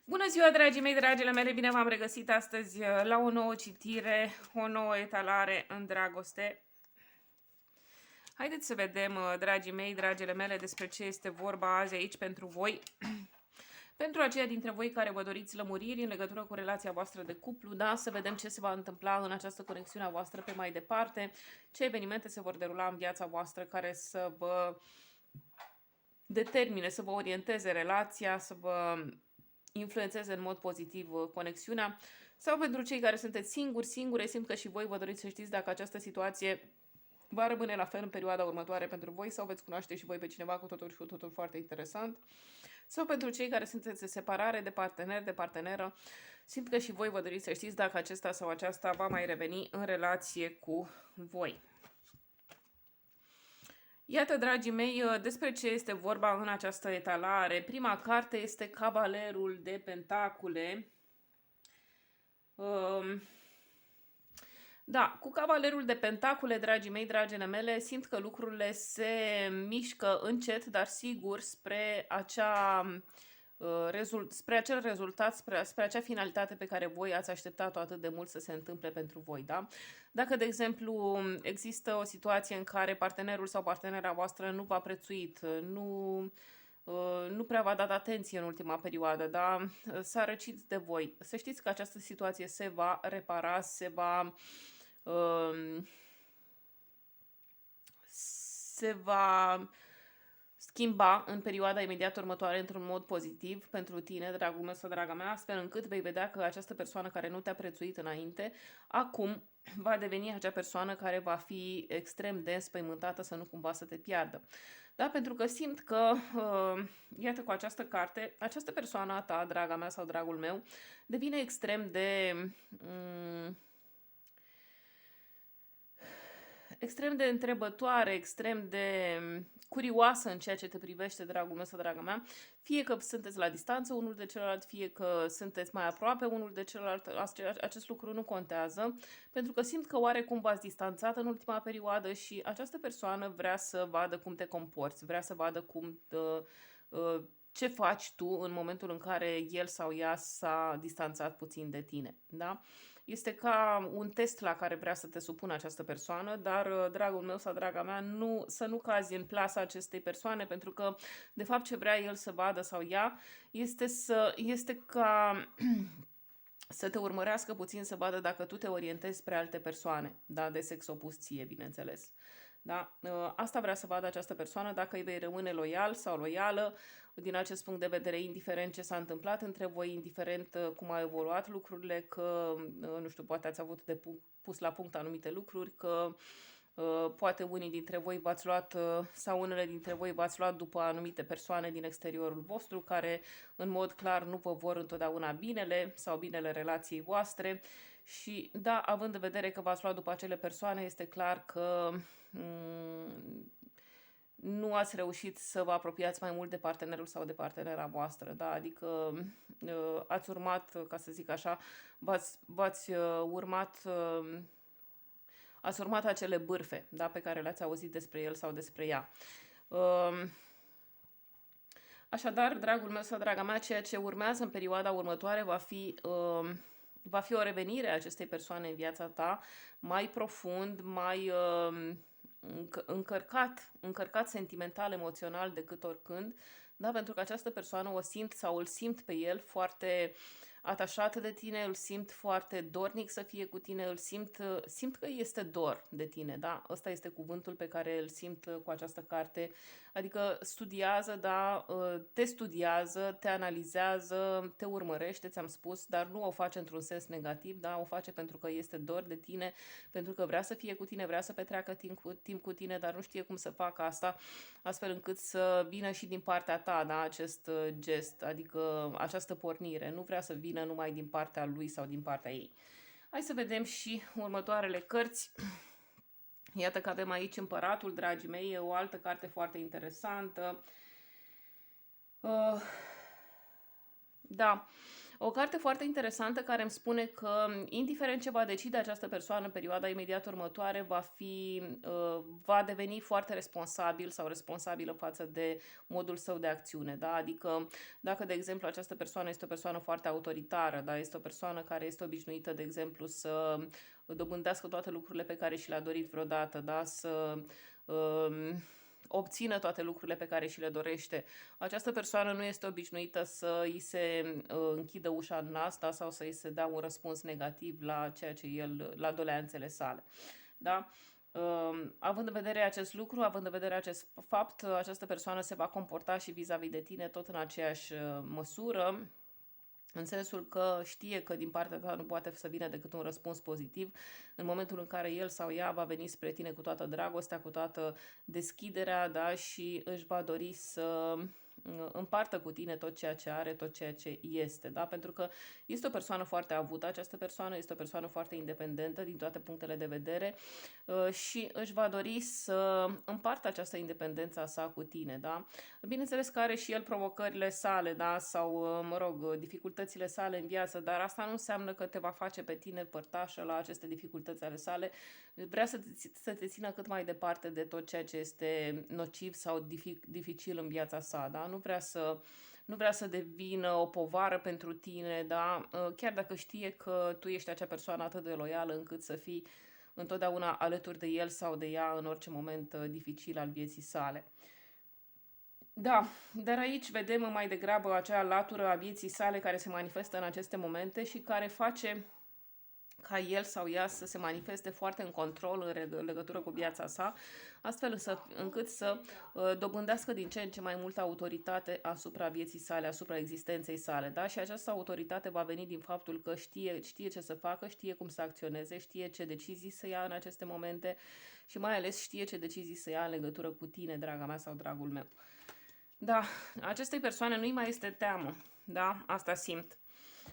Bună ziua, dragii mei, dragile mele! Bine v-am regăsit astăzi la o nouă citire, o nouă etalare în dragoste. Haideți să vedem, dragii mei, dragile mele, despre ce este vorba azi aici pentru voi. Pentru aceia dintre voi care vă doriți lămuriri în legătură cu relația voastră de cuplu, da, să vedem ce se va întâmpla în această conexiune a voastră pe mai departe, ce evenimente se vor derula în viața voastră care să vă determine, să vă orienteze relația, să vă influențeze în mod pozitiv conexiunea, sau pentru cei care sunteți singure, simt că și voi vă doriți să știți dacă această situație va rămâne la fel în perioada următoare pentru voi sau veți cunoaște și voi pe cineva cu totul și cu totul foarte interesant. Sau pentru cei care sunteți în separare de partener, de parteneră, simt că și voi vă doriți să știți dacă acesta sau aceasta va mai reveni în relație cu voi. Iată, dragii mei, despre ce este vorba în această etalare. Prima carte este Cavalerul de Pentacule. Da, cu Cavalerul de Pentacule, dragii mei, dragile mele, simt că lucrurile se mișcă încet, dar sigur, spre acel rezultat, spre acea finalitate pe care voi ați așteptat-o atât de mult să se întâmple pentru voi, da? Dacă, de exemplu, există o situație în care partenerul sau partenera voastră nu v-a prețuit, nu prea v-a dat atenție în ultima perioadă, da? S-a răcit de voi. Să știți că această situație se va repara, se va schimba în perioada imediat următoare într-un mod pozitiv pentru tine, dragul meu sau draga mea, astfel încât vei vedea că această persoană care nu te-a prețuit înainte, acum va deveni acea persoană care va fi extrem de înspăimântată să nu cumva să te piardă. Da? Pentru că simt că, iată, cu această carte, această persoană a ta, draga mea sau dragul meu, devine extrem de întrebătoare, extrem de curioasă în ceea ce te privește, dragul meu sau draga mea, fie că sunteți la distanță unul de celălalt, fie că sunteți mai aproape unul de celălalt, acest lucru nu contează, pentru că simt că oarecum v-ați distanțat în ultima perioadă și această persoană vrea să vadă cum te comporți, vrea să vadă ce faci tu în momentul în care el sau ea s-a distanțat puțin de tine, da? Este ca un test la care vrea să te supună această persoană, dar, dragul meu sau draga mea, să nu cazi în plasa acestei persoane, pentru că, de fapt, ce vrea el să vadă sau ea este ca să te urmărească puțin, să vadă dacă tu te orientezi spre alte persoane, da? De sex opus ție, bineînțeles. Da? Asta vrea să vadă această persoană, dacă îi vei rămâne loial sau loială, din acest punct de vedere, indiferent ce s-a întâmplat între voi, indiferent cum au evoluat lucrurile, că, nu știu, poate ați avut de pus la punct anumite lucruri, că poate unii dintre voi v-ați luat sau unele dintre voi v-ați luat după anumite persoane din exteriorul vostru care în mod clar nu vă vor întotdeauna binele sau binele relației voastre și da, având în vedere că v-ați luat după acele persoane, este clar că nu ați reușit să vă apropiați mai mult de partenerul sau de partenera voastră, da? Adică ați urmat, ca să zic așa, ați urmat acele bârfe, da? Pe care le-ați auzit despre el sau despre ea. Așadar, dragul meu sau draga mea, ceea ce urmează în perioada următoare va fi o revenire a acestei persoane în viața ta mai profund, mai încărcat sentimental, emoțional decât oricând, da? Pentru că această persoană o simt sau îl simt pe el foarte atașat de tine, îl simt foarte dornic să fie cu tine, simt că este dor de tine, da? Ăsta este cuvântul pe care îl simt cu această carte, adică studiază, da? Te studiază, te analizează, te urmărește, ți-am spus, dar nu o face într-un sens negativ, da? O face pentru că este dor de tine, pentru că vrea să fie cu tine, vrea să petreacă timp cu tine, dar nu știe cum să facă asta, astfel încât să vină și din partea ta, da? Acest gest, adică această pornire. Nu vrea să vină numai din partea lui sau din partea ei. Hai să vedem și următoarele cărți. Iată că avem aici Împăratul, dragii mei, e o altă carte foarte interesantă. Da, O carte foarte interesantă care îmi spune că, indiferent ce va decide această persoană în perioada imediat următoare, va deveni foarte responsabil sau responsabilă față de modul său de acțiune. Da? Adică, dacă, de exemplu, această persoană este o persoană foarte autoritară, da? Este o persoană care este obișnuită, de exemplu, să dobândească toate lucrurile pe care și le-a dorit vreodată, da? Să obțină toate lucrurile pe care și le dorește. Această persoană nu este obișnuită să îi se închidă ușa în nas, da? Sau să îi se dea un răspuns negativ la ceea ce la doleanțele sale. Da? Având în vedere acest lucru, având în vedere acest fapt, această persoană se va comporta și vis-a-vis de tine tot în aceeași măsură, în sensul că știe că din partea ta nu poate să vină decât un răspuns pozitiv în momentul în care el sau ea va veni spre tine cu toată dragostea, cu toată deschiderea, da? Și își va dori să împartă cu tine tot ceea ce are, tot ceea ce este, da? Pentru că este o persoană foarte avută, această persoană este o persoană foarte independentă din toate punctele de vedere și își va dori să împartă această independență a sa cu tine, da? Bineînțeles că are și el provocările sale, da? Sau, mă rog, dificultățile sale în viață, dar asta nu înseamnă că te va face pe tine părtașă la aceste dificultăți ale sale. Vrea să te țină cât mai departe de tot ceea ce este nociv sau dificil în viața sa, da? Nu vrea să devină o povară pentru tine, da? Chiar dacă știe că tu ești acea persoană atât de loială încât să fii întotdeauna alături de el sau de ea în orice moment dificil al vieții sale. Da, dar aici vedem mai degrabă acea latură a vieții sale care se manifestă în aceste momente și care face ca el sau ea să se manifeste foarte în control în legătură cu viața sa, astfel încât să dobândească din ce în ce mai multă autoritate asupra vieții sale, asupra existenței sale. Da? Și această autoritate va veni din faptul că știe ce să facă, știe cum să acționeze, știe ce decizii să ia în aceste momente și mai ales știe ce decizii să ia în legătură cu tine, draga mea sau dragul meu. Da, acestei persoane nu-i mai este teamă, da? Asta simt.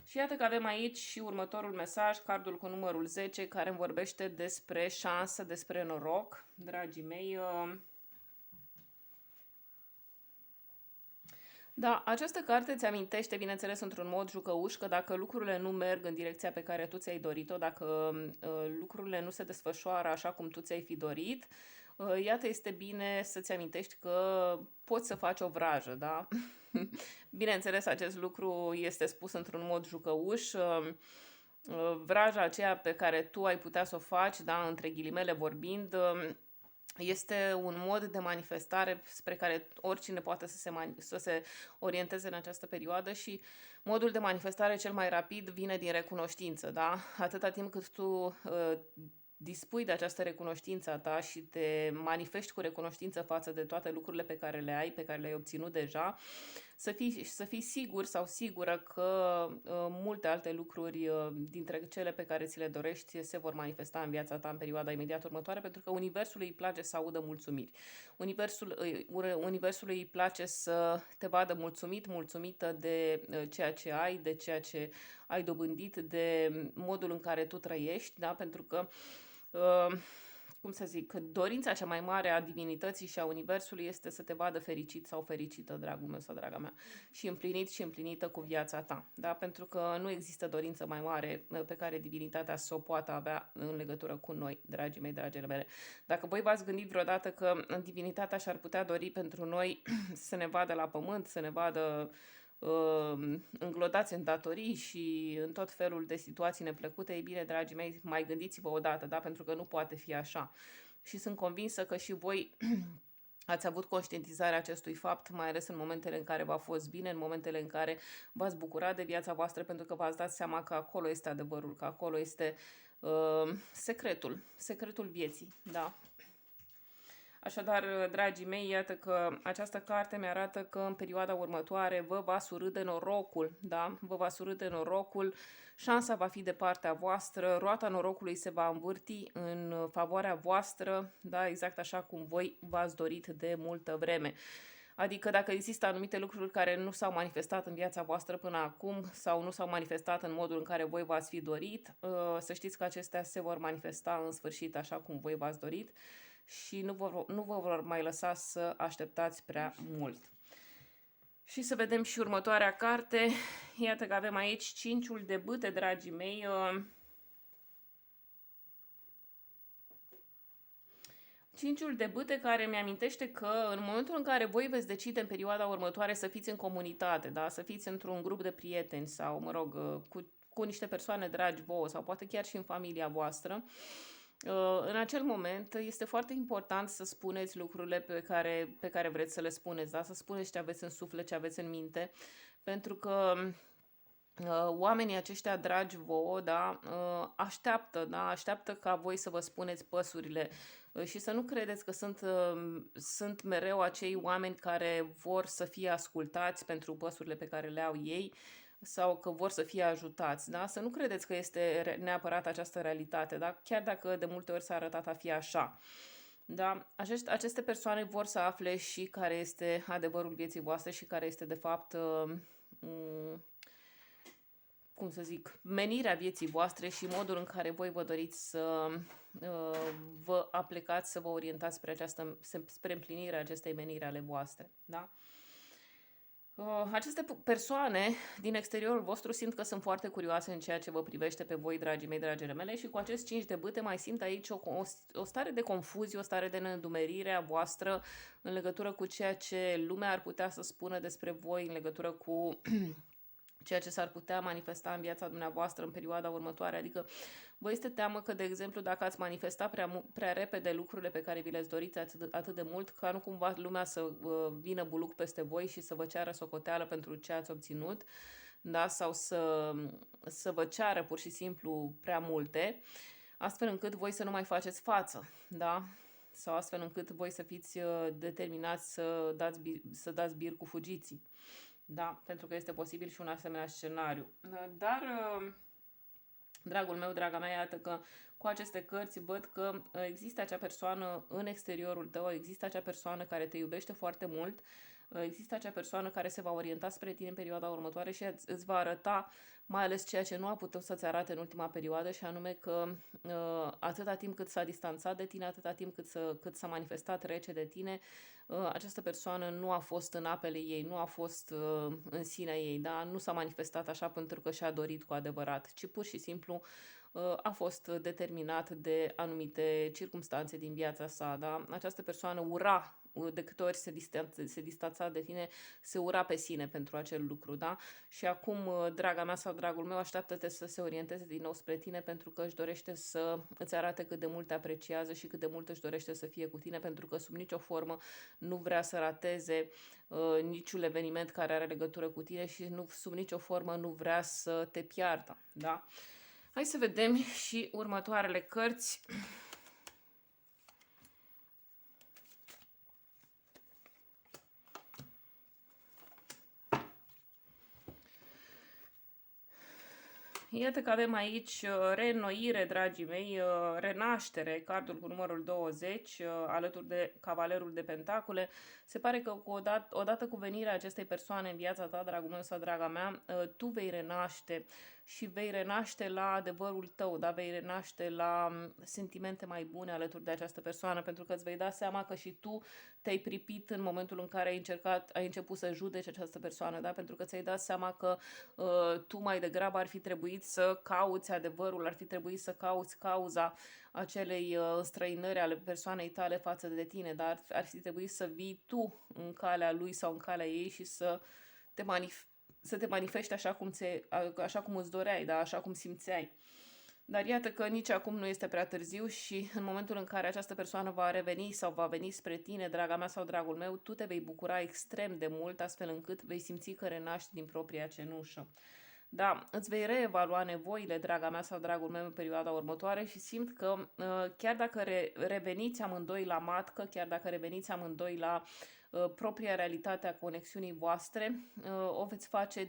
Și iată că avem aici și următorul mesaj, cardul cu numărul 10, care îmi vorbește despre șansă, despre noroc. Dragii mei, da, această carte îți amintește, bineînțeles, într-un mod jucăuș, că dacă lucrurile nu merg în direcția pe care tu ți-ai dorit-o, dacă lucrurile nu se desfășoară așa cum tu ți-ai fi dorit, iată, este bine să-ți amintești că poți să faci o vrajă, da? Bineînțeles, acest lucru este spus într-un mod jucăuș. Vraja aceea pe care tu ai putea să o faci, da, între ghilimele vorbind, este un mod de manifestare spre care oricine poate să se orienteze în această perioadă și modul de manifestare cel mai rapid vine din recunoștință, da? Atâta timp cât tu dispui de această recunoștință a ta și te manifesti cu recunoștință față de toate lucrurile pe care le ai, pe care le-ai obținut deja, să fii sigur sau sigură că multe alte lucruri dintre cele pe care ți le dorești se vor manifesta în viața ta în perioada imediat următoare, pentru că Universului îi place să audă mulțumiri. Universului îi place să te vadă mulțumit, mulțumită de ceea ce ai, de ceea ce ai dobândit, de modul în care tu trăiești, da? Pentru că cum să zic, dorința cea mai mare a divinității și a universului este să te vadă fericit sau fericită, dragul meu sau draga mea, și împlinit și împlinită cu viața ta, da? Pentru că nu există dorință mai mare pe care divinitatea să o poată avea în legătură cu noi, dragii mei, dragile mele. Dacă voi v-ați gândit vreodată că divinitatea și-ar putea dori pentru noi să ne vadă la pământ, să ne vadă înglodați în datorii și în tot felul de situații neplăcute, ei bine, dragii mei, mai gândiți-vă odată, da? Pentru că nu poate fi așa. Și sunt convinsă că și voi ați avut conștientizarea acestui fapt, mai ales în momentele în care v-a fost bine, în momentele în care v-ați bucurat de viața voastră, pentru că v-ați dat seama că acolo este adevărul, că acolo este secretul vieții, da? Așadar, dragii mei, iată că această carte mi-arată că în perioada următoare vă va surâde norocul, da? Vă va surâde norocul, șansa va fi de partea voastră, roata norocului se va învârti în favoarea voastră, da? Exact așa cum voi v-ați dorit de multă vreme. Adică dacă există anumite lucruri care nu s-au manifestat în viața voastră până acum sau nu s-au manifestat în modul în care voi v-ați fi dorit, să știți că acestea se vor manifesta în sfârșit așa cum voi v-ați dorit și nu vă vor mai lăsa să așteptați prea mult. Și să vedem și următoarea carte. Iată că avem aici 5-ul de bâte, dragii mei. 5-ul de bâte care mi-amintește că în momentul în care voi veți decide în perioada următoare să fiți în comunitate, da? Să fiți într-un grup de prieteni sau, mă rog, cu niște persoane dragi vouă sau poate chiar și în familia voastră, în acel moment este foarte important să spuneți lucrurile pe care vreți să le spuneți, da? Să spuneți ce aveți în suflet, ce aveți în minte, pentru că oamenii aceștia dragi vouă, da, așteaptă ca voi să vă spuneți păsurile și să nu credeți că sunt mereu acei oameni care vor să fie ascultați pentru păsurile pe care le au ei sau că vor să fie ajutați, da? Să nu credeți că este neapărat această realitate, da? Chiar dacă de multe ori s-a arătat a fi așa. Da, aceste persoane vor să afle și care este adevărul vieții voastre și care este de fapt cum să zic, menirea vieții voastre și modul în care voi vă doriți să vă aplicați, să vă orientați spre împlinirea acestei meniri ale voastre. Da? Aceste persoane din exteriorul vostru simt că sunt foarte curioase în ceea ce vă privește pe voi, dragii mei, dragile mele, și cu acest 5 de bâte mai simt aici o stare de confuzie, o stare de neîndumerire a voastră în legătură cu ceea ce lumea ar putea să spună despre voi, în legătură cu ceea ce s-ar putea manifesta în viața dumneavoastră în perioada următoare. Adică vă este teamă că, de exemplu, dacă ați manifestat prea repede lucrurile pe care vi le doriți atât de mult, ca nu cumva lumea să vină buluc peste voi și să vă ceară socoteală pentru ce ați obținut, da? Sau să vă ceară pur și simplu prea multe, astfel încât voi să nu mai faceți față, da? Sau astfel încât voi să fiți determinați să dați bir cu fugiții. Da, pentru că este posibil și un asemenea scenariu. Dar, dragul meu, draga mea, iată că cu aceste cărți văd că există acea persoană în exteriorul tău, există acea persoană care te iubește foarte mult, există acea persoană care se va orienta spre tine în perioada următoare și îți va arăta mai ales ceea ce nu a putut să-ți arate în ultima perioadă, și anume că atâta timp cât s-a distanțat de tine, atâta timp cât s-a manifestat rece de tine, această persoană nu a fost în apele ei, nu a fost în sinea ei, da? Nu s-a manifestat așa pentru că și-a dorit cu adevărat, ci pur și simplu a fost determinat de anumite circumstanțe din viața sa, da? Această persoană ura, de câte ori se distanța de tine, se ura pe sine pentru acel lucru, da? Și acum, draga mea sau dragul meu, așteaptă-te să se orienteze din nou spre tine pentru că își dorește să îți arate cât de mult te apreciază și cât de mult își dorește să fie cu tine, pentru că sub nicio formă nu vrea să rateze niciun eveniment care are legătură cu tine și sub nicio formă nu vrea să te piardă, da? Hai să vedem și următoarele cărți. Iată că avem aici reînnoire, dragii mei, renaștere, cardul cu numărul 20, alături de cavalerul de pentacule. Se pare că odată cu venirea acestei persoane în viața ta, dragul meu sau draga mea, tu vei renaște și vei renaște la adevărul tău, da? Vei renaște la sentimente mai bune alături de această persoană, pentru că îți vei da seama că și tu te-ai pripit în momentul în care ai început să judeci această persoană, da? Pentru că ți-ai dat seama că tu mai degrabă ar fi trebuit să cauți adevărul, ar fi trebuit să cauți cauza acelei înstrăinări ale persoanei tale față de tine, dar ar fi trebuit să vii tu în calea lui sau în calea ei și să te manifesti așa cum îți doreai, da? Așa cum simțeai. Dar iată că nici acum nu este prea târziu și în momentul în care această persoană va reveni sau va veni spre tine, draga mea sau dragul meu, tu te vei bucura extrem de mult, astfel încât vei simți că renaști din propria cenușă. Da, îți vei reevalua nevoile, draga mea sau dragul meu, în perioada următoare și simt că chiar dacă reveniți amândoi la matcă, chiar dacă reveniți amândoi la propria realitate a conexiunii voastre, o veți face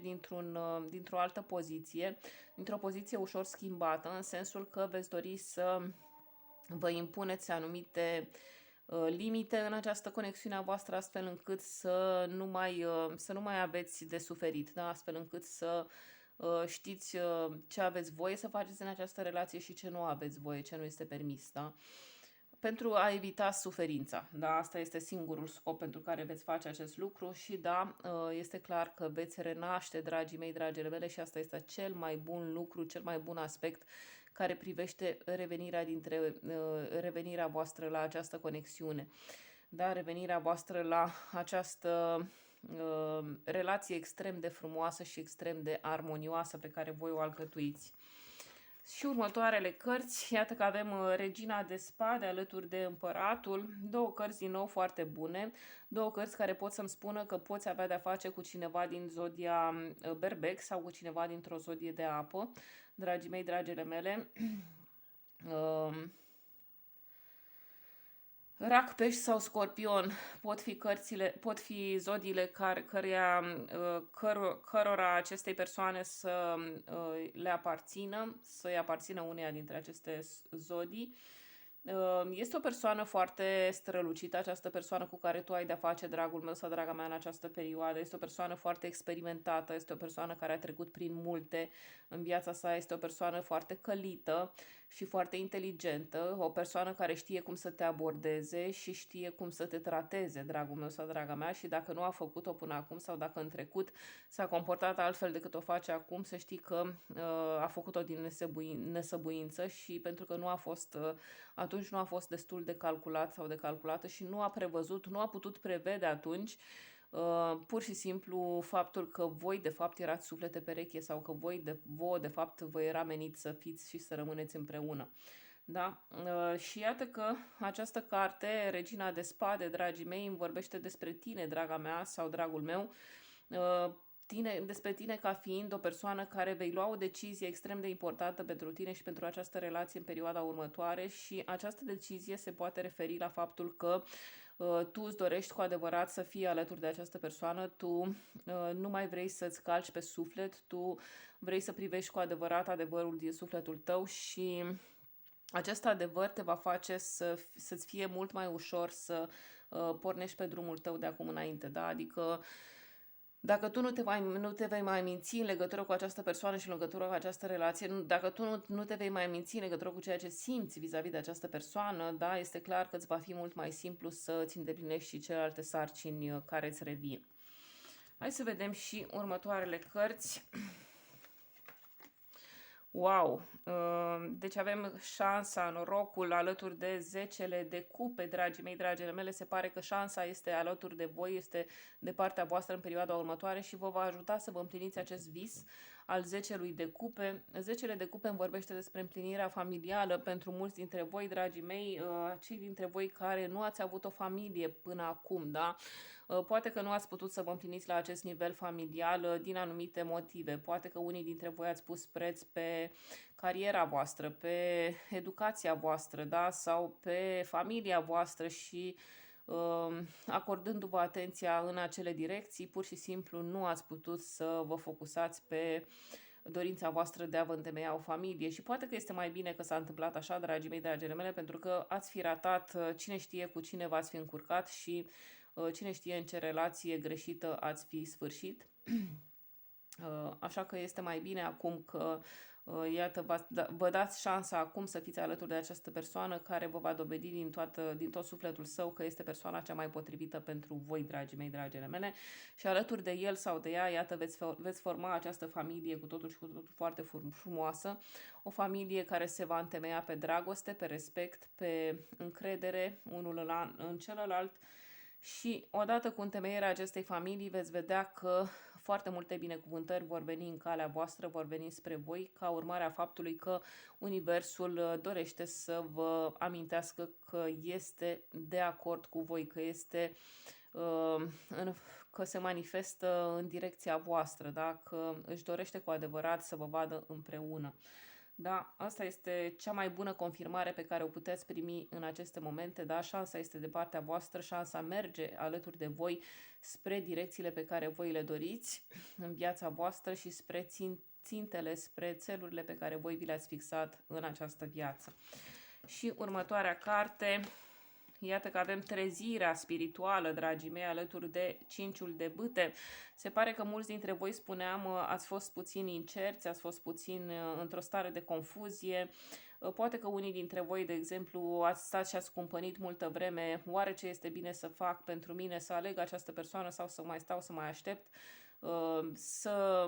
dintr-o altă poziție, dintr-o poziție ușor schimbată, în sensul că veți dori să vă impuneți anumite limite în această conexiune a voastră, astfel încât să nu mai aveți de suferit, da? Astfel încât să știți ce aveți voie să faceți în această relație și ce nu aveți voie, ce nu este permis, da? pentru a evita suferința. Da, asta este singurul scop pentru care veți face acest lucru și da, este clar că veți renaște, dragii mei, dragile mele, și asta este cel mai bun lucru, cel mai bun aspect care privește revenirea voastră la această conexiune. Da, revenirea voastră la această relație extrem de frumoasă și extrem de armonioasă pe care voi o alcătuiți. Și următoarele cărți, iată că avem Regina de Spade alături de Împăratul, două cărți din nou foarte bune, două cărți care pot să-mi spună că poți avea de-a face cu cineva din zodia Berbec sau cu cineva dintr-o zodie de apă, dragii mei, dragile mele. Rac, pești sau scorpion pot fi zodiile cărora acestei persoane să le aparțină, să-i aparțină uneia dintre aceste zodii. Este o persoană foarte strălucită, această persoană cu care tu ai de-a face, dragul meu sau draga mea, în această perioadă. Este o persoană foarte experimentată, este o persoană care a trecut prin multe în viața sa, este o persoană foarte călită și foarte inteligentă, o persoană care știe cum să te abordeze și știe cum să te trateze, dragul meu sau draga mea, și dacă nu a făcut-o până acum sau dacă în trecut s-a comportat altfel decât o face acum, să știi că a făcut-o din nesăbuință și pentru că atunci nu a fost destul de calculat sau de calculată și nu a prevăzut, nu a putut prevede atunci pur și simplu faptul că voi de fapt erați suflete pereche sau că voi de fapt vă era menit să fiți și să rămâneți împreună. Da? Și iată că această carte, Regina de Spade, dragii mei, îmi vorbește despre tine, draga mea sau dragul meu, despre tine ca fiind o persoană care vei lua o decizie extrem de importantă pentru tine și pentru această relație în perioada următoare și această decizie se poate referi la faptul că tu îți dorești cu adevărat să fii alături de această persoană, tu nu mai vrei să-ți calci pe suflet, tu vrei să privești cu adevărat adevărul din sufletul tău și acest adevăr te va face să-ți fie mult mai ușor să pornești pe drumul tău de acum înainte, da? Adică dacă tu nu te vei mai minți în legătură cu această persoană și în legătură cu această relație, dacă tu nu te vei mai minți în legătură cu ceea ce simți vis-a-vis de această persoană, da, este clar că îți va fi mult mai simplu să îți îndeplinești și celelalte sarcini care îți revin. Hai să vedem și următoarele cărți. Wow! Deci avem șansa, norocul alături de 10 de cupe, dragii mei, dragile mele. Se pare că șansa este alături de voi, este de partea voastră în perioada următoare și vă va ajuta să vă împliniți acest vis al 10-lui de cupe. 10 de cupe îmi vorbește despre împlinirea familială pentru mulți dintre voi, dragii mei, cei dintre voi care nu ați avut o familie până acum, da? Poate că nu ați putut să vă împliniți la acest nivel familial din anumite motive. Poate că unii dintre voi ați pus preț pe cariera voastră, pe educația voastră, da? Sau pe familia voastră și acordându-vă atenția în acele direcții, pur și simplu nu ați putut să vă focusați pe dorința voastră de a vă întemeia o familie și poate că este mai bine că s-a întâmplat așa, dragii mei, dragile mele, pentru că ați fi ratat, cine știe cu cine v-ați fi încurcat și cine știe în ce relație greșită ați fi sfârșit. Așa că este mai bine acum că, iată, vă dați șansa acum să fiți alături de această persoană care vă va dovedi din tot sufletul său că este persoana cea mai potrivită pentru voi, dragii mei, dragile mele. Și alături de el sau de ea, iată, veți forma această familie cu totul și cu totul foarte frumoasă. O familie care se va întemeia pe dragoste, pe respect, pe încredere unul în celălalt. Și odată cu întemeierea acestei familii veți vedea că foarte multe binecuvântări vor veni în calea voastră, vor veni spre voi ca urmare a faptului că Universul dorește să vă amintească că este de acord cu voi, că se manifestă în direcția voastră, da? Că își dorește cu adevărat să vă vadă împreună. Da, asta este cea mai bună confirmare pe care o puteți primi în aceste momente, da, șansa este de partea voastră, șansa merge alături de voi spre direcțiile pe care voi le doriți în viața voastră și spre țintele, spre țelurile pe care voi vi le-ați fixat în această viață. Și următoarea carte, iată că avem trezirea spirituală, dragii mei, alături de 5-ul de bâte. Se pare că mulți dintre voi, spuneam, ați fost puțin incerți, ați fost puțin într-o stare de confuzie, Poate că unii dintre voi, de exemplu, ați stat și ați cumpănit multă vreme, oare ce este bine să fac pentru mine, să aleg această persoană sau să mai stau, să mai aștept, să...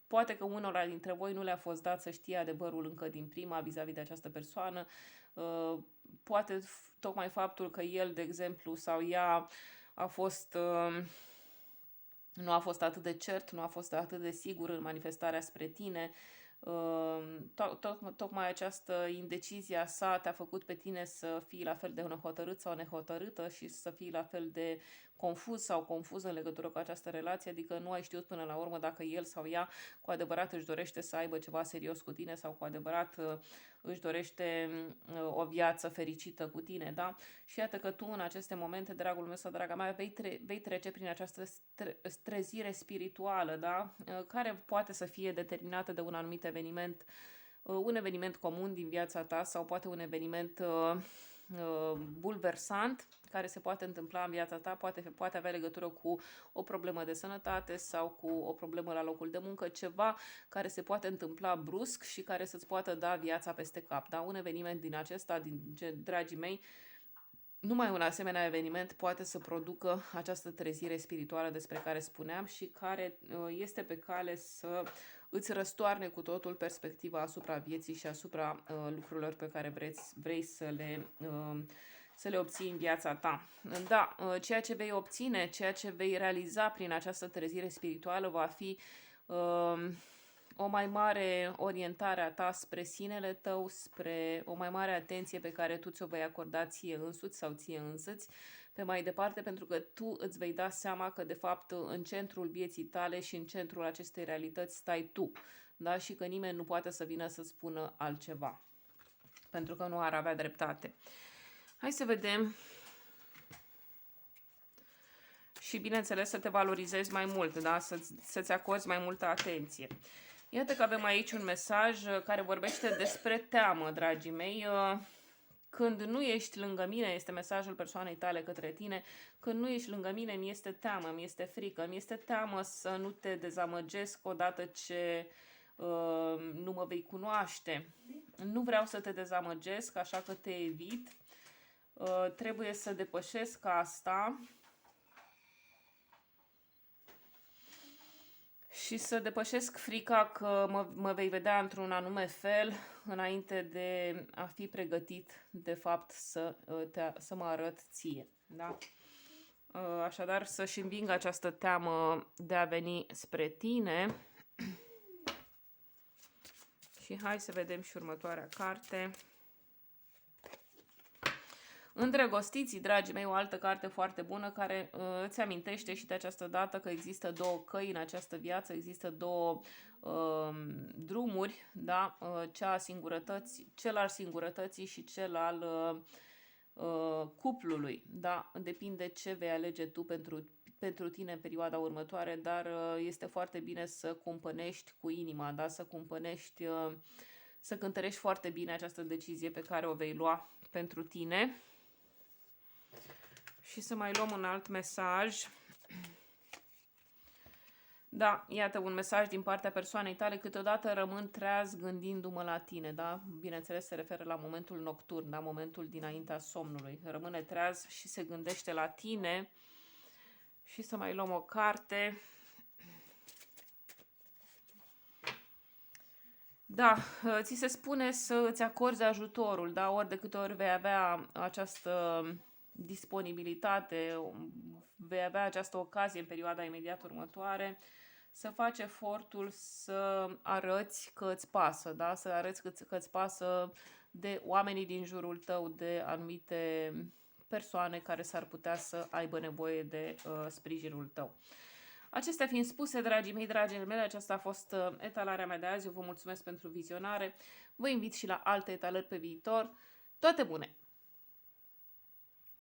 Poate că unora dintre voi nu le-a fost dat să știe adevărul încă din prima vis-a-vis de această persoană. Poate tocmai faptul că el, de exemplu, sau ea a fost, nu a fost atât de cert, nu a fost atât de sigur în manifestarea spre tine. Tocmai această indecizie a sa te-a făcut pe tine să fii la fel de nehotărât sau nehotărâtă și să fii la fel de confuz sau confuză în legătură cu această relație, adică nu ai știut până la urmă dacă el sau ea cu adevărat își dorește să aibă ceva serios cu tine sau cu adevărat își dorește o viață fericită cu tine, da? Și iată că tu în aceste momente, dragul meu sau draga mea, vei trece prin această trezire spirituală, da? Care poate să fie determinată de un anumit eveniment, un eveniment comun din viața ta sau poate un eveniment bulversant care se poate întâmpla în viața ta, poate avea legătură cu o problemă de sănătate sau cu o problemă la locul de muncă, ceva care se poate întâmpla brusc și care să-ți poată da viața peste cap. Da? Un eveniment din acesta, dragii mei, numai un asemenea eveniment poate să producă această trezire spirituală despre care spuneam și care este pe cale să îți răstoarne cu totul perspectiva asupra vieții și asupra lucrurilor pe care vrei să le obții în viața ta. Da, ceea ce vei obține, ceea ce vei realiza prin această trezire spirituală va fi o mai mare orientare a ta spre sinele tău, spre o mai mare atenție pe care tu ți-o vei acorda ție însuți sau ție însăți pe mai departe, pentru că tu îți vei da seama că de fapt în centrul vieții tale și în centrul acestei realități stai tu, da? Și că nimeni nu poate să vină să spună altceva, pentru că nu ar avea dreptate. Hai să vedem și bineînțeles să te valorizezi mai mult, da? Să-ți acorzi mai multă atenție. Iată că avem aici un mesaj care vorbește despre teamă, dragii mei. Când nu ești lângă mine, este mesajul persoanei tale către tine, când nu ești lângă mine, mi este teamă, mi este frică, mi este teamă să nu te dezamăgesc odată ce nu mă vei cunoaște. Nu vreau să te dezamăgesc, așa că te evit. Trebuie să depășesc asta și să depășesc frica că mă vei vedea într-un anume fel înainte de a fi pregătit, de fapt, să mă arăt ție. Da? Așadar, să-și învingă această teamă de a veni spre tine. Și hai să vedem și următoarea carte. Îndrăgostiții, dragii mei, o altă carte foarte bună care îți amintește și de această dată că există două căi în această viață, există două drumuri, da? Cel al singurătății și cel al cuplului, da? Depinde ce vei alege tu pentru tine în perioada următoare, dar este foarte bine să cumpănești cu inima, da? Să cântărești foarte bine această decizie pe care o vei lua pentru tine. Și să mai luăm un alt mesaj. Da, iată un mesaj din partea persoanei tale. Câteodată rămân treaz gândindu-mă la tine, da? Bineînțeles se referă la momentul nocturn, da? Momentul dinaintea somnului. Rămâne treaz și se gândește la tine. Și să mai luăm o carte. Da, ți se spune să îți acorzi ajutorul, da? Ori de câte ori vei avea această disponibilitate, vei avea această ocazie în perioada imediat următoare, să faci efortul să arăți că îți pasă, da? Să arăți că îți pasă de oamenii din jurul tău, de anumite persoane care s-ar putea să aibă nevoie de sprijinul tău. Acestea fiind spuse, dragii mei, dragile mele, aceasta a fost etalarea mea de azi. Eu vă mulțumesc pentru vizionare. Vă invit și la alte etalări pe viitor. Toate bune!